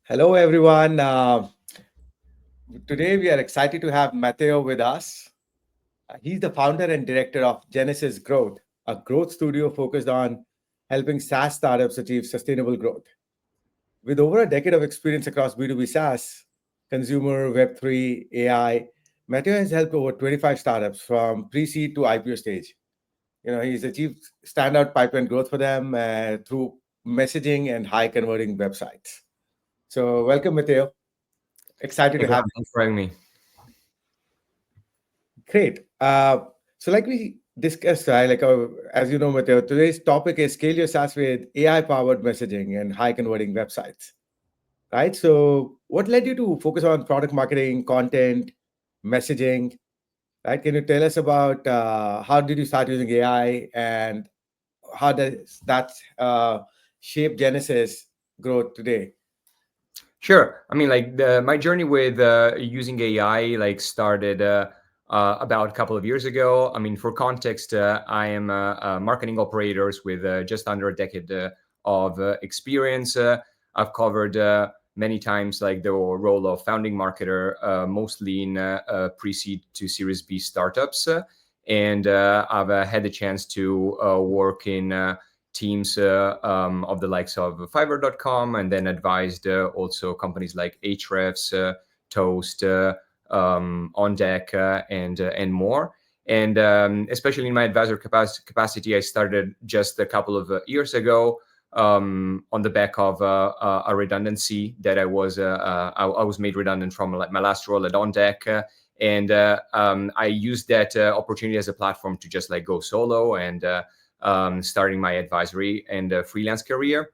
Hello, everyone. Today we are excited to have Matteo with us. He's the founder and director of Genesis Growth, a growth studio focused on helping SaaS startups achieve sustainable growth. With over a decade of experience across B2B SaaS, consumer, Web3, AI, Matteo has helped over 25 startups from pre-seed to IPO stage. He's achieved standout pipeline growth for them through messaging and high converting websites. So, welcome, Matteo. Excited Hey, to have Graham, thanks for having me. Great. So, like we discussed, right, as you know, Matteo, today's topic is scale your SaaS with AI-powered messaging and high-converting websites, right? So, what led you to focus on product marketing, content, messaging, right? Can you tell us about how did you start using AI and how does that shape Genesis growth today? Sure. I mean, my journey with using AI started about a couple of years ago. I mean, for context, I am marketing operators with just under a decade of experience. I've covered many times like the role of founding marketer, mostly in pre-seed to Series B startups, and I've had the chance to work in teams of the likes of Fiverr.com, and then advised also companies like Ahrefs, Toast, On Deck, and more. And especially in my advisor capacity, I started just a couple of years ago on the back of a redundancy that I was made redundant from my last role at On Deck. And I used that opportunity as a platform to just go solo and starting my advisory and freelance career.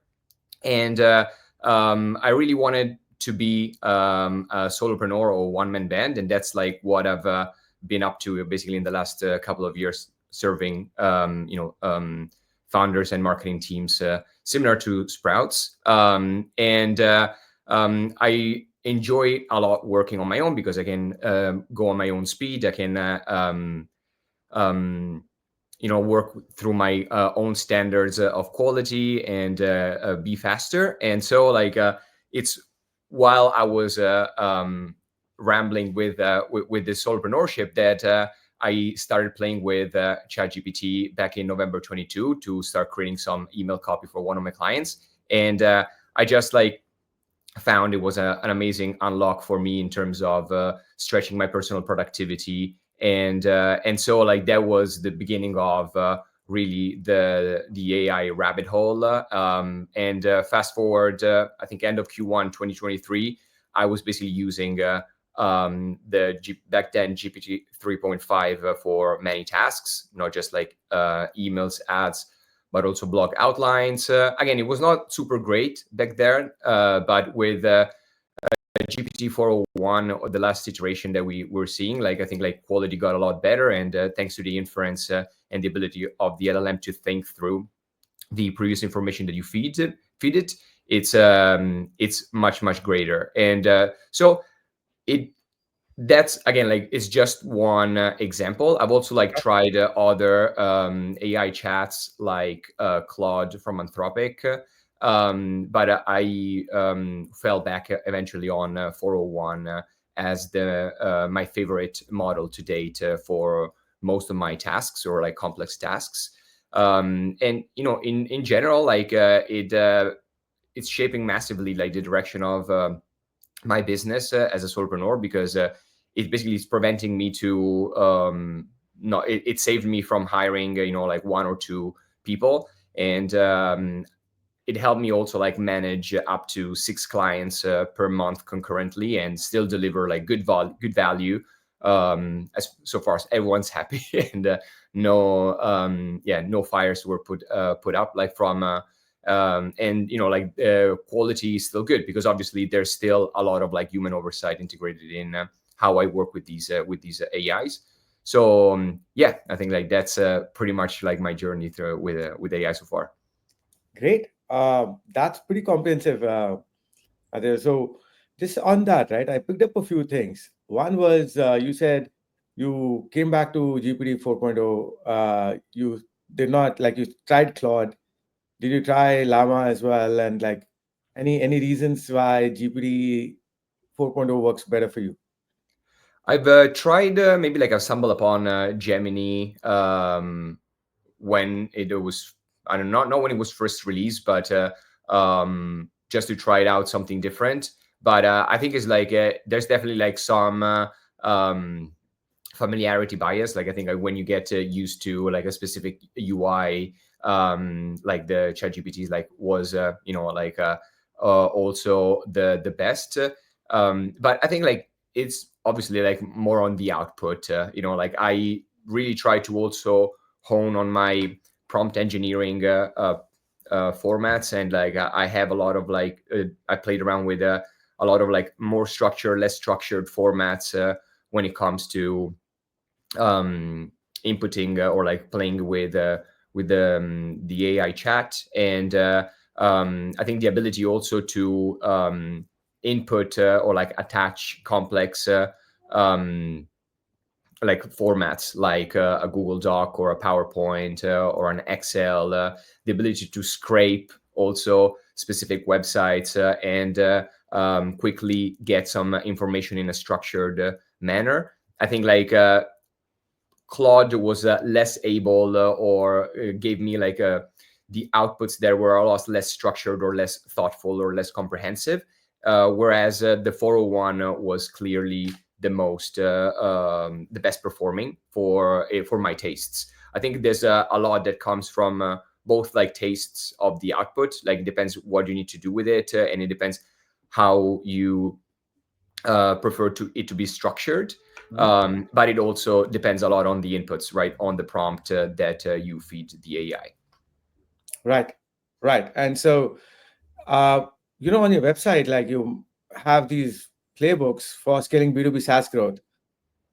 And I really wanted to be a solopreneur or one-man band, and that's what I've been up to basically in the last couple of years, serving founders and marketing teams similar to Sprouts. And I enjoy a lot working on my own because I can go on my own speed. I can work through my own standards of quality and be faster. And so it's while I was rambling with this soloprenneurship that I started playing with ChatGPT back in November 22 to start creating some email copy for one of my clients. And I just found it was an amazing unlock for me in terms of stretching my personal productivity. And so that was the beginning of really the AI rabbit hole. And fast forward, I think end of Q1 2023, I was basically using back then GPT 3.5 for many tasks, not just emails, ads, but also blog outlines. Again, it was not super great back there, but with GPT 401, or the last iteration that we were seeing, I think quality got a lot better, and thanks to the inference and the ability of the LLM to think through the previous information that you feed it, it's much greater. And so that's again it's just one example. I've also tried other AI chats like Claude from Anthropic, but I fell back eventually on 401 as the my favorite model to date for most of my tasks or complex tasks. And in general, it's shaping massively the direction of my business as a solopreneur, because it basically is preventing me to not it saved me from hiring one or two people. And it helped me also manage up to 6 clients per month concurrently, and still deliver good value, as so far as everyone's happy. And no fires were put up from and quality is still good, because obviously there's still a lot of human oversight integrated in how I work with these AIs. So I think that's pretty much my journey through with AI so far. Great. That's pretty comprehensive. So just on that, right, I picked up a few things. One was you said you came back to GPT 4.0. You did not, you tried Claude. Did you try Llama as well? And Any reasons why GPT 4.0 works better for you? I've tried maybe like I've stumbled upon Gemini when it was, I don't know, not when it was first released, but just to try it out something different. But I think it's like there's definitely like some um, familiarity bias. Like I think when you get used to like a specific UI, like the ChatGPT like was like also the best. But I think like it's obviously like more on the output. Like I really try to also hone on my prompt engineering formats, and like I have a lot of like I played around with a lot of like more structured, less structured formats when it comes to inputting or like playing with the AI chat, and I think the ability also to input or like attach complex um, like formats like a Google Doc or a PowerPoint or an Excel, the ability to scrape also specific websites and quickly get some information in a structured manner. I think like Claude was less able or gave me like the outputs there were a lot less structured or less thoughtful or less comprehensive. Whereas the 401 was clearly the best performing for my tastes. I think there's a lot that comes from both like tastes of the output, like it depends what you need to do with it, and it depends how you prefer it to be structured. But it also depends a lot on the inputs, right? On the prompt that you feed the AI. Right, right. And so, on your website, like you have these playbooks for scaling B2B SaaS growth.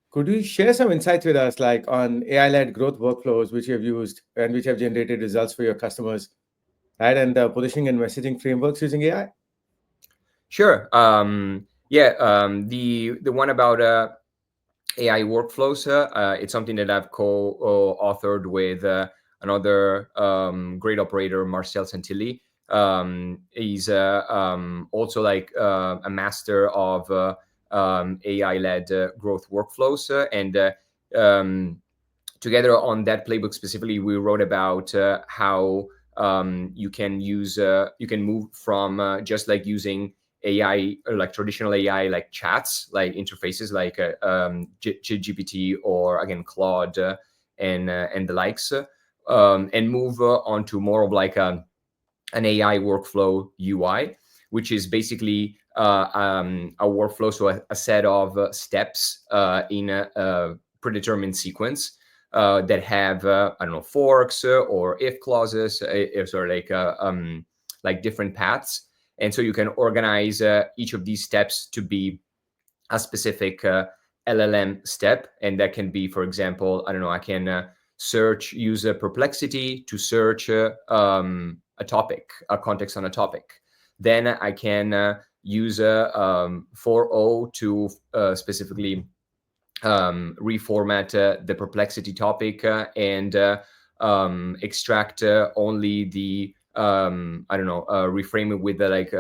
Could you share some insights with us, like on AI-led growth workflows which you have used and which have generated results for your customers, right? And the positioning and messaging frameworks using AI? Sure. Yeah. The one about AI workflows. It's something that I've co-authored with another great operator, Marcel Santilli. He's also like a master of AI-led growth workflows, and together on that playbook specifically, we wrote about how you can move from just like using AI or like traditional AI like chats, like interfaces like GPT or again Claude and the likes, and move on to more of like an AI workflow UI, which is basically a workflow, so a set of steps in a predetermined sequence that have I don't know, forks or if clauses, sorry, like different paths, and so you can organize each of these steps to be a specific LLM step, and that can be, for example, I don't know, I can use a perplexity to search a topic, a context on a topic. Then I can use a 4.0 to specifically reformat the perplexity topic and extract only the I don't know, reframe it with the like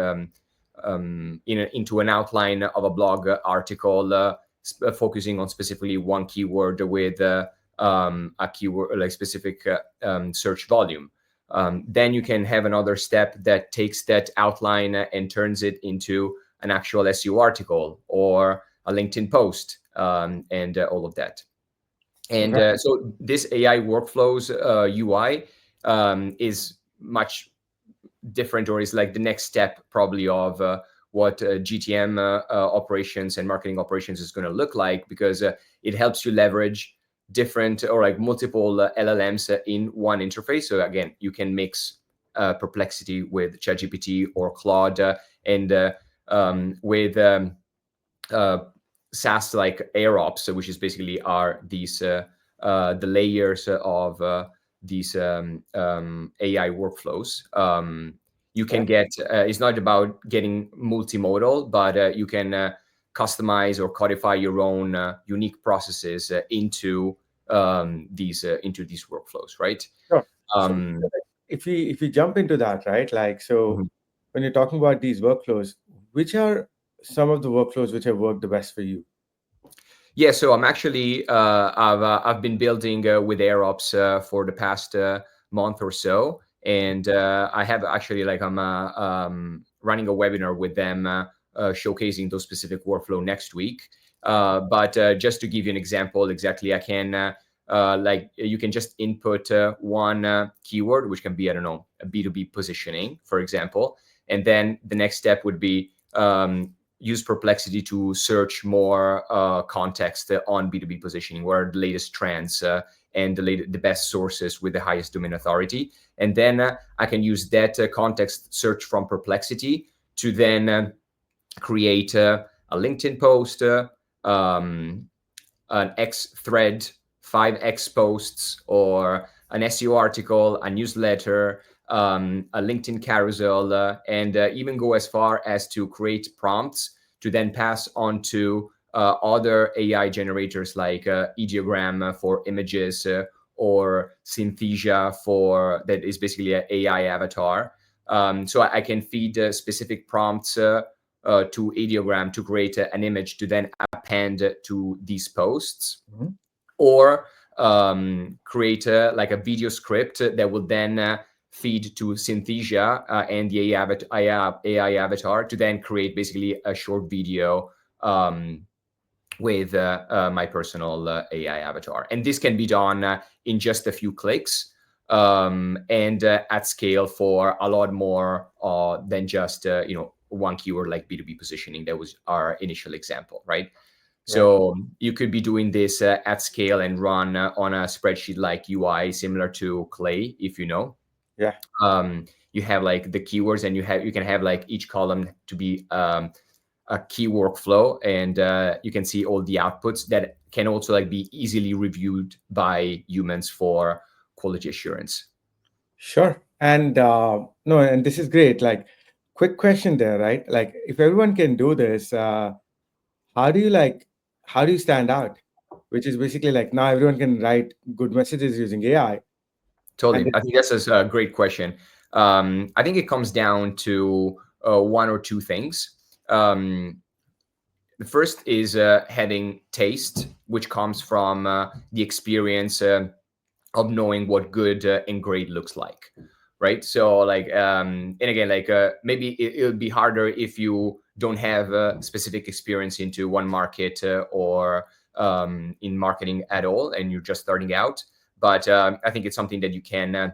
into an outline of a blog article focusing on specifically one keyword with a keyword like specific search volume. Then you can have another step that takes that outline and turns it into an actual SEO article or a LinkedIn post, and all of that. And Right. so this AI workflows UI is much different, or is like the next step probably of what GTM operations and marketing operations is going to look like, because it helps you leverage different or like multiple LLMs in one interface. So again, you can mix Perplexity with ChatGPT or Claude, and with SaaS like Ahrefs, which is basically are these the layers of these AI workflows. You can get it's not about getting multimodal, but you can customize or codify your own unique processes into these workflows, right? Sure. So Um, if we jump into that, right? Like so mhm. when you're talking about these workflows, which are some of the workflows which have worked the best for you? Yeah, so I'm actually I've been building with Ahrefs for the past month or so, and I have actually like I'm running a webinar with them showcasing those specific workflow next week. But just to give you an example, exactly, I can like you can just input one keyword, which can be, I don't know, a B2B positioning, for example, and then the next step would be use Perplexity to search more context on B2B positioning. What are the latest trends and the best sources with the highest domain authority? And then I can use that context search from Perplexity to then create a LinkedIn post, an X thread, 5X posts, or an SEO article, a newsletter, a LinkedIn carousel, and even go as far as to create prompts to then pass on to other AI generators like Ideogram for images or Synthesia for that is basically an AI avatar. So I can feed specific prompts to Ideogram to create an image to then append to these posts, or create like a video script that will then feed to Synthesia and the AI avatar to then create basically a short video with my personal AI avatar. And this can be done in just a few clicks and at scale for a lot more than just one keyword like B2B positioning. That was our initial example, right? So you could be doing this at scale and run on a spreadsheet like UI, similar to Clay, if you know. Yeah. You have like the keywords, and you can have like each column to be a key workflow, and you can see all the outputs that can also like be easily reviewed by humans for quality assurance. Sure. And no, and this is great. Like, quick question there, right? Like, if everyone can do this, how do you how do you stand out? Which is basically like now everyone can write good messages using AI. Totally. And I think that's a great question. I think it comes down to one or two things. The first is having taste, which comes from the experience of knowing what good and great looks like, right? So like, and again, like maybe it would be harder if you don't have a specific experience into one market or in marketing at all, and you're just starting out. But I think it's something that you can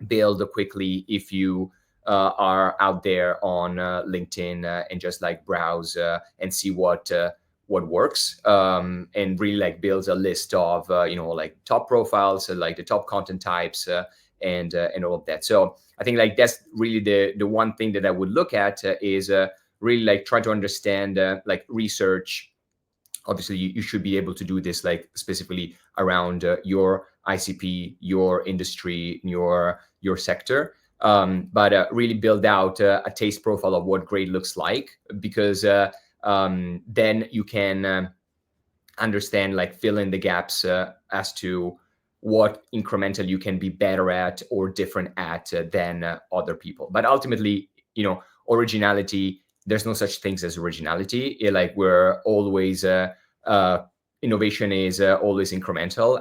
build quickly if you are out there on LinkedIn and just like browse and see what works, and really like builds a list of like top profiles, like the top content types, and all of that. So I think like that's really the one thing that I would look at is really like try to understand like research. Obviously you should be able to do this like specifically around your ICP, your industry, your sector, but really build out a taste profile of what great looks like, because then you can understand, like fill in the gaps as to what incremental you can be better at or different at than other people. But ultimately, originality, there's no such things as originality. Like we're always innovation is always incremental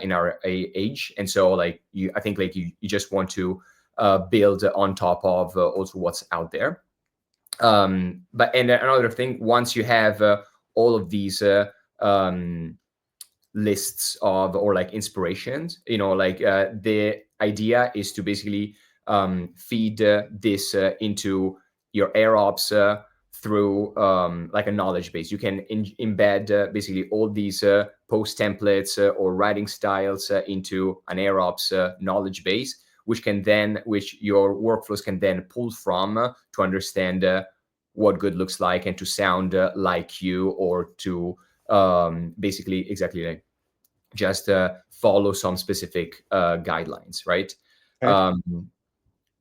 in our age, and so like I think like you just want to build on top of also what's out there. But and another thing, once you have all of these lists of or like inspirations, like the idea is to basically feed this into your Ahrefs through like a knowledge base. You can embed basically all these post templates or writing styles into an Ahrefs knowledge base, which your workflows can then pull from to understand what good looks like and to sound like you, or to basically exactly like just follow some specific guidelines, right? right.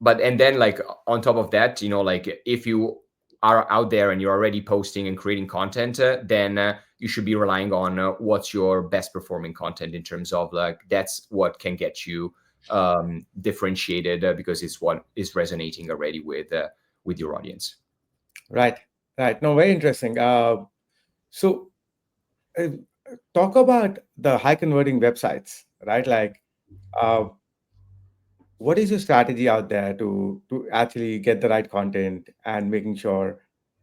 But and then like on top of that, like if you are out there and you're already posting and creating content, then you should be relying on what's your best performing content, in terms of like that's what can get you differentiated because it's what is resonating already with your audience. Right, right. No, very interesting. So, uh, talk about the high converting websites, right? Like, uh, what is your strategy out there to actually get the right content and making sure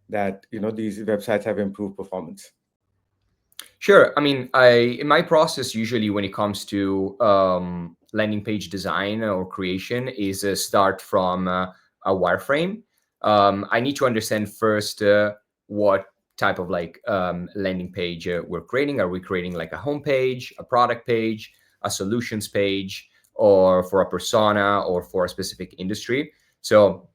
that these websites have improved performance? Sure. I mean, in my process, usually when it comes to landing page design or creation, is start from a wireframe. I need to understand first what type of like landing page we're creating. Are we creating like a home page, a product page, a solutions page, or for a persona or for a specific industry? So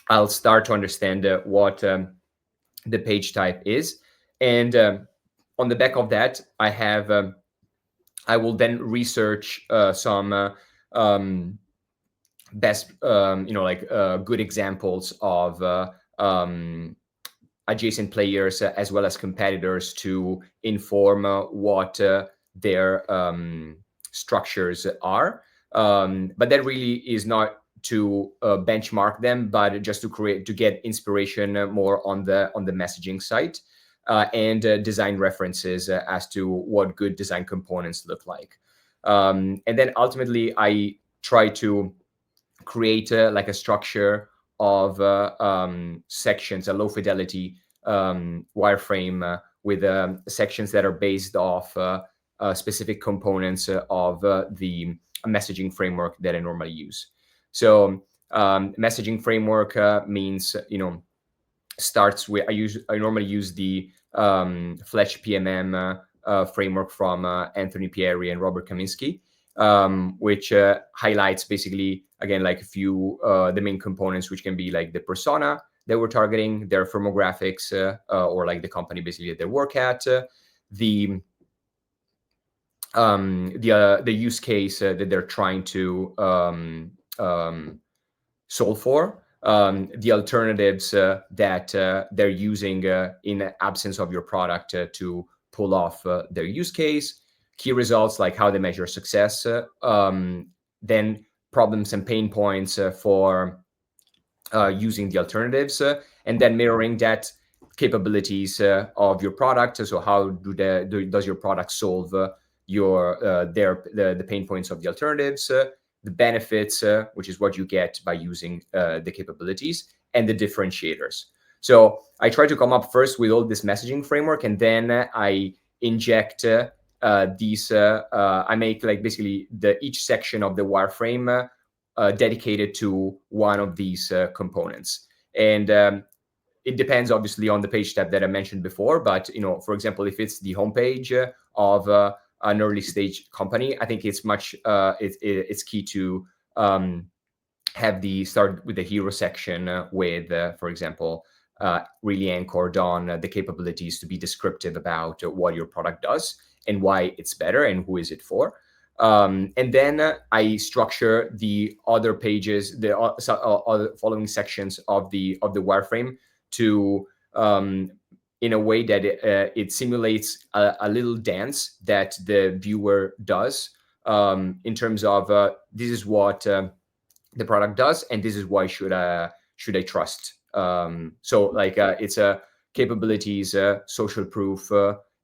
I'll start to understand what the page type is, and on the back of that, I will then research some best, like good examples of adjacent players as well as competitors to inform what their structures are. But that really is not to benchmark them, but just to get inspiration more on the messaging side, and design references as to what good design components look like. And then ultimately, I try to create like a structure of sections, a low fidelity wireframe with sections that are based off specific components of the messaging framework that I normally use. So messaging framework means, starts with, I normally use the Fletch PMM framework from Anthony Pieri and Robert Kaminsky, which highlights basically, again, like a few the main components, which can be like the persona that we're targeting, their firmographics, or like the company basically that they work at, the the use case that they're trying to solve for, the alternatives that they're using in absence of your product to pull off their use case, key results like how they measure success, then problems and pain points for using the alternatives, and then mirroring that capabilities of your product. So how does your product solve the pain points of the alternatives, the benefits, which is what you get by using the capabilities, and the differentiators. So I try to come up first with all this messaging framework, and then I inject these. I make like basically each section of the wireframe dedicated to one of these components. And it depends obviously on the page type that I mentioned before. But for example, if it's the homepage of an early stage company, I think it's it's key to have the start with the hero section with, for example, really anchored on the capabilities to be descriptive about what your product does and why it's better and who is it for. And then I structure the other pages, the other following sections of the wireframe to in a way that it simulates a little dance that the viewer does, in terms of this is what the product does, and this is why should I trust. So like it's a capabilities, social proof,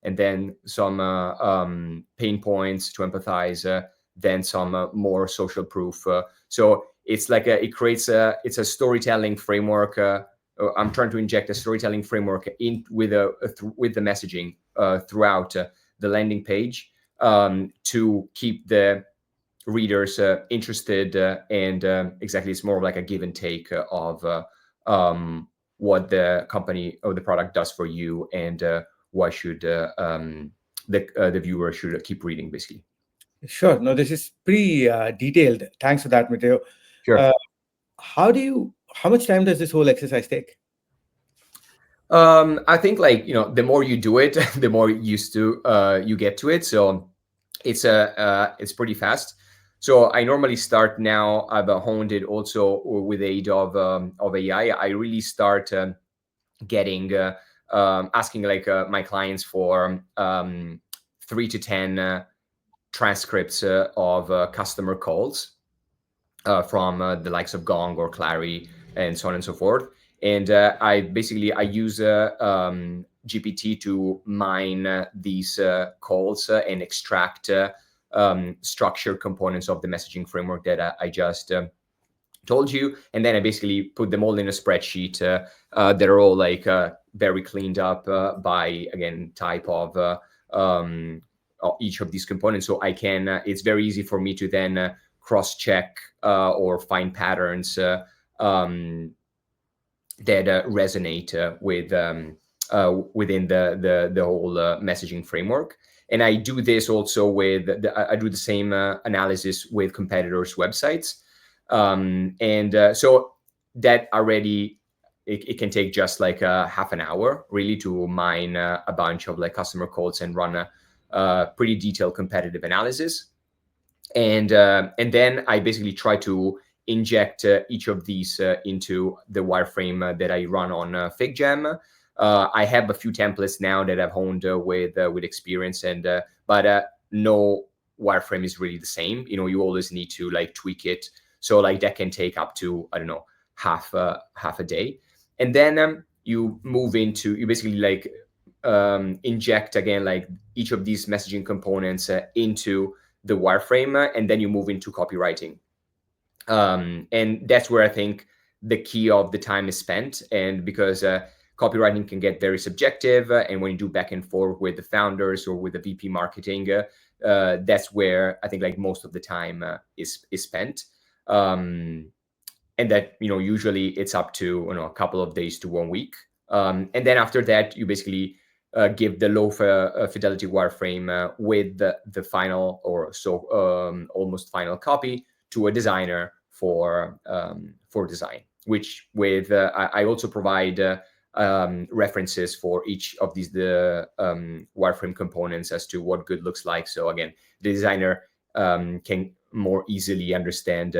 and then some pain points to empathize, then some more social proof. So it's like it creates it's a storytelling framework. I'm trying to inject a storytelling framework in with with the messaging throughout the landing page, to keep the readers interested, and exactly, it's more like a give and take of what the company or the product does for you, and why should the viewer should keep reading, basically. Sure. No, this is pretty detailed. Thanks for that, Matteo. Sure. Uh, how much time does this whole exercise take? I think, like, the more you do it, the more used to you get to it. So it's pretty fast. So I normally start now. I've honed it also with the aid of AI. I really start getting asking like my clients for 3 to 10 transcripts of customer calls. from the likes of Gong or Clary and so on and so forth. And I use GPT to mine these calls and extract structured components of the messaging framework that I just told you, and then I basically put them all in a spreadsheet that are all like very cleaned up by, again, type of each of these components. So I can it's very easy for me to then cross check or find patterns that resonate within the whole messaging framework. And I do this also with I do the same analysis with competitors' websites. So that already, it can take just like half an hour really to mine a bunch of like customer calls and run a pretty detailed competitive analysis. And then I basically try to inject each of these into the wireframe that I run on FigJam. I have a few templates now that I've honed with experience, and but no wireframe is really the same. You know, you always need to like tweak it. So like that can take up to, I don't know, half a day. And then you basically like inject again like each of these messaging components into the wireframe, and then you move into copywriting. And that's where I think the key of the time is spent. And because copywriting can get very subjective, and when you do back and forth with the founders or with the VP marketing, that's where I think like most of the time is spent. And that, you know, usually it's up to, you know, a couple of days to 1 week. And then after that, you basically give the low fidelity wireframe with the final, or so almost final copy, to a designer for design. Which with I also provide references for each of these wireframe components as to what good looks like. So again, the designer can more easily understand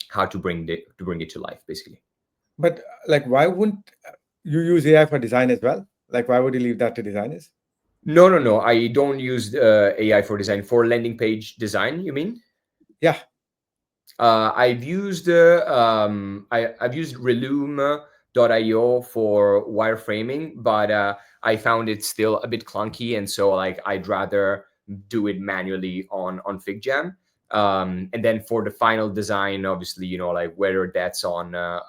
how to bring it to life, basically. But like, why wouldn't you use AI for design as well? Like, why would you leave that to designers? No. I don't use AI for design. For landing page design, you mean? Yeah. I've used I've used Relume.io for wireframing, but I found it still a bit clunky, and so like I'd rather do it manually on FigJam. And then for the final design, obviously, you know, like whether that's on a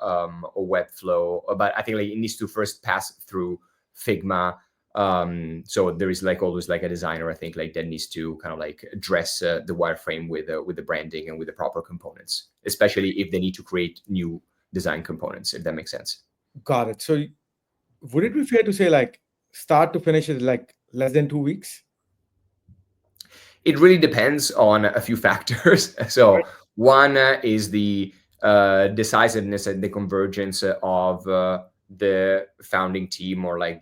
Webflow, but I think like it needs to first pass through Figma. So there is like always like a designer, I think, like that needs to kind of like address the wireframe with the branding and with the proper components, especially if they need to create new design components, if that makes sense. Got it. So would it be fair to say like start to finish is like less than 2 weeks? It really depends on a few factors. So one is the decisiveness and the convergence of the founding team, or like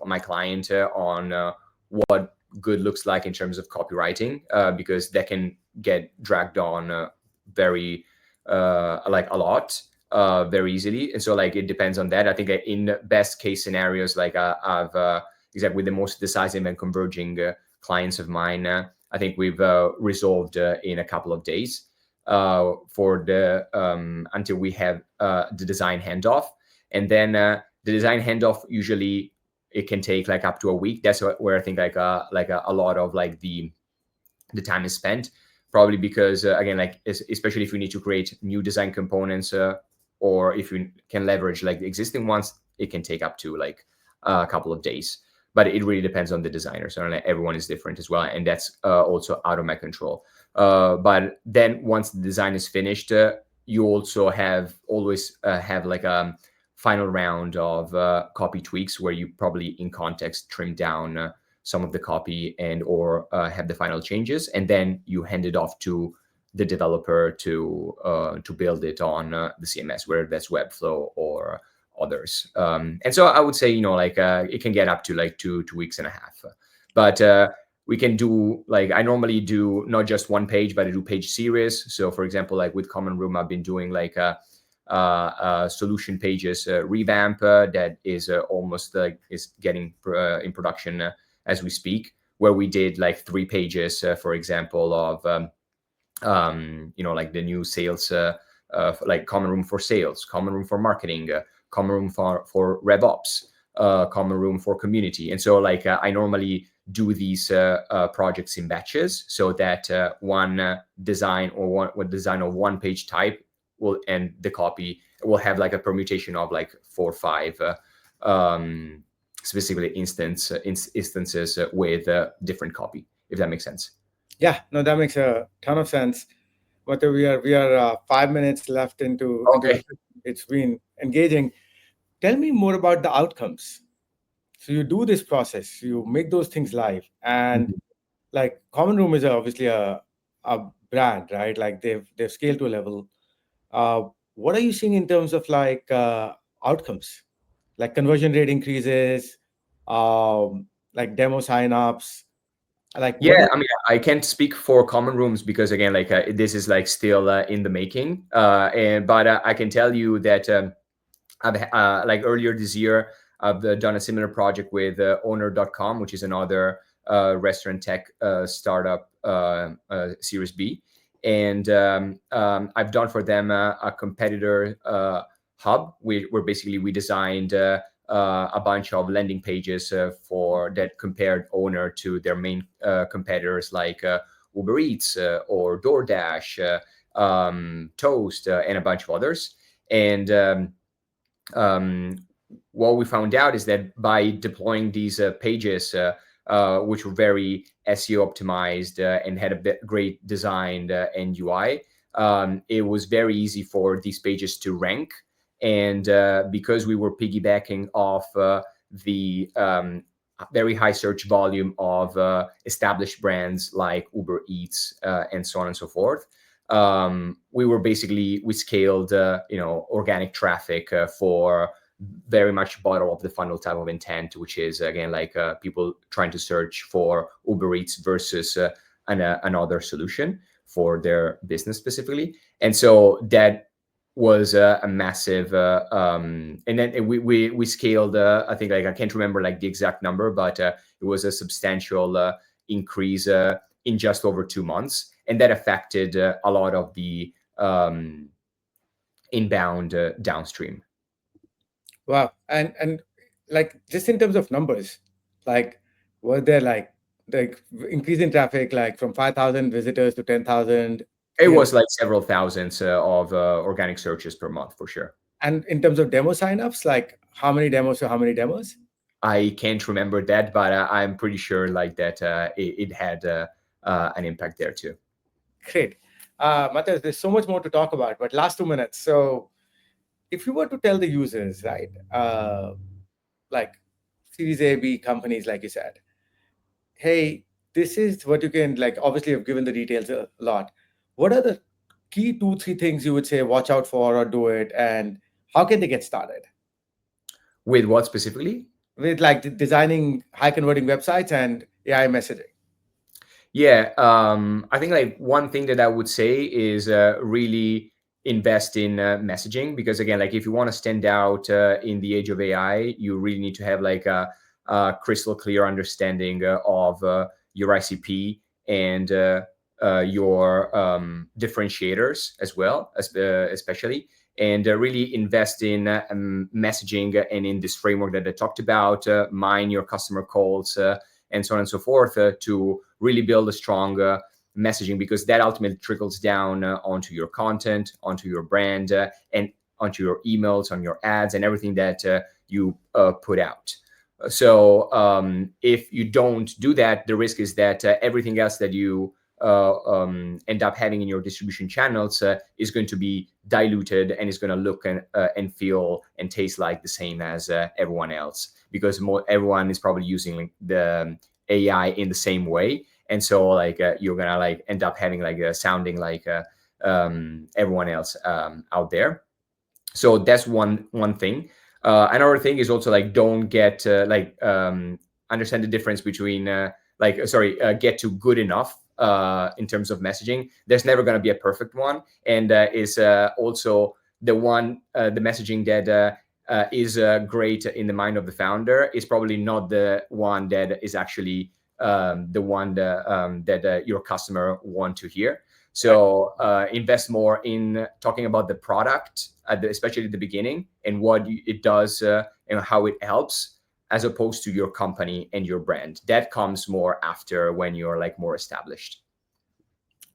my client on what good looks like in terms of copywriting, because that can get dragged on very like a lot very easily. And so like it depends on that. I think in best case scenarios, like I've exactly with the most decisive and converging clients of mine, I think we've resolved in a couple of days for the until we have the design handoff. And then the design handoff, usually it can take like up to a week. That's where I think like a lot of like the time is spent, probably because again, like especially if you need to create new design components, or if you can leverage like the existing ones, it can take up to like a couple of days. But it really depends on the designer. So like, everyone is different as well, and that's also out of my control. But then once the design is finished, you also always have like a final round of copy tweaks, where you probably in context trim down some of the copy and or have the final changes, and then you hand it off to the developer to build it on the CMS, whether that's Webflow or others. And so I would say, you know, like it can get up to like 2 weeks and a half. But we can do like, I normally do not just one page, but I do page series. So for example, like with Common Room, I've been doing like a solution pages revamp that is almost like is getting in production as we speak, where we did like 3 pages, for example, of like the new sales, like common room for sales, common room for marketing, common room for RevOps, common room for community. And so like I normally do these projects in batches, so that one design or one design of one page type will, and the copy will have like a permutation of like 4 or 5 specifically instances with different copy, if that makes sense. Yeah, no, that makes a ton of sense. But we are 5 minutes left into Okay. the, it's been engaging. Tell me more about the outcomes. So you do this process, you make those things live, and Mhm. like Common Room is obviously a brand, right? Like they've scaled to a level. What are you seeing in terms of like outcomes, like conversion rate increases, like demo signups, like what Yeah, do I mean, I can't speak for common rooms because again, like this is like still in the making. And but I can tell you that I've like earlier this year, I've done a similar project with owner.com, which is another restaurant tech startup, Series B. And I've done for them a competitor hub, where basically we designed a bunch of landing pages for that compared owner to their main competitors like Uber Eats or DoorDash, Toast, and a bunch of others. And um, what we found out is that by deploying these pages, which were very SEO optimized and had a great design and UI, it was very easy for these pages to rank. And because we were piggybacking off the very high search volume of established brands like Uber Eats and so on and so forth, we scaled organic traffic for very much bottom of the funnel type of intent, which is again like people trying to search for Uber Eats versus another solution for their business specifically. And so that was a massive and then we scaled I think, like I can't remember like the exact number, but it was a substantial increase in just over 2 months, and that affected a lot of the inbound downstream. Wow. And like just in terms of numbers, like were there like increase in traffic like from 5,000 visitors to 10,000, It you know, was like several thousands of organic searches per month for sure. and in terms of demo signups, like how many demos to how many demos? I can't remember that, but I'm pretty sure like that it had an impact there too. Great. Matthias, there's so much more to talk about, but last 2 minutes. So if you were to tell the users, right, like Series A, B companies, like you said, hey, this is what you can, like, obviously you've given the details a lot. What are the key 2, 3 things you would say watch out for or do it, and how can they get started With what specifically? with like designing high converting websites and AI messaging? Yeah, I think like one thing that I would say is really invest in messaging, because again, like if you want to stand out in the age of AI, you really need to have like a crystal clear understanding of your ICP and your differentiators as well, especially, and really invest in messaging and in this framework that I talked about, mine your customer calls. And so on and so forth, to really build a strong messaging, because that ultimately trickles down onto your content, onto your brand, and onto your emails, on your ads, and everything that you put out. So if you don't do that, the risk is that everything else that you end up having in your distribution channels is going to be diluted, and is going to look and feel and taste like the same as everyone else, because everyone is probably using the AI in the same way. And so like you're gonna like end up having like sounding like everyone else out there. So that's one thing. Another thing is also like don't get understand the difference between get to good enough in terms of messaging. There's never going to be a perfect one, and is also the messaging that is great in the mind of the founder is probably not the one that is actually the one that your customer want to hear. So invest more in talking about the product, especially at the beginning, and what it does and how it helps, as opposed to your company and your brand. That comes more after, when you're like more established.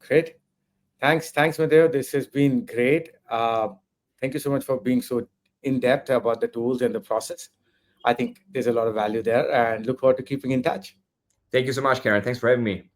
Great. Thanks, Matteo. This has been great. Thank you so much for being so in depth about the tools and the process. I think there's a lot of value there, and look forward to keeping in touch. Thank you so much, Karen. Thanks for having me.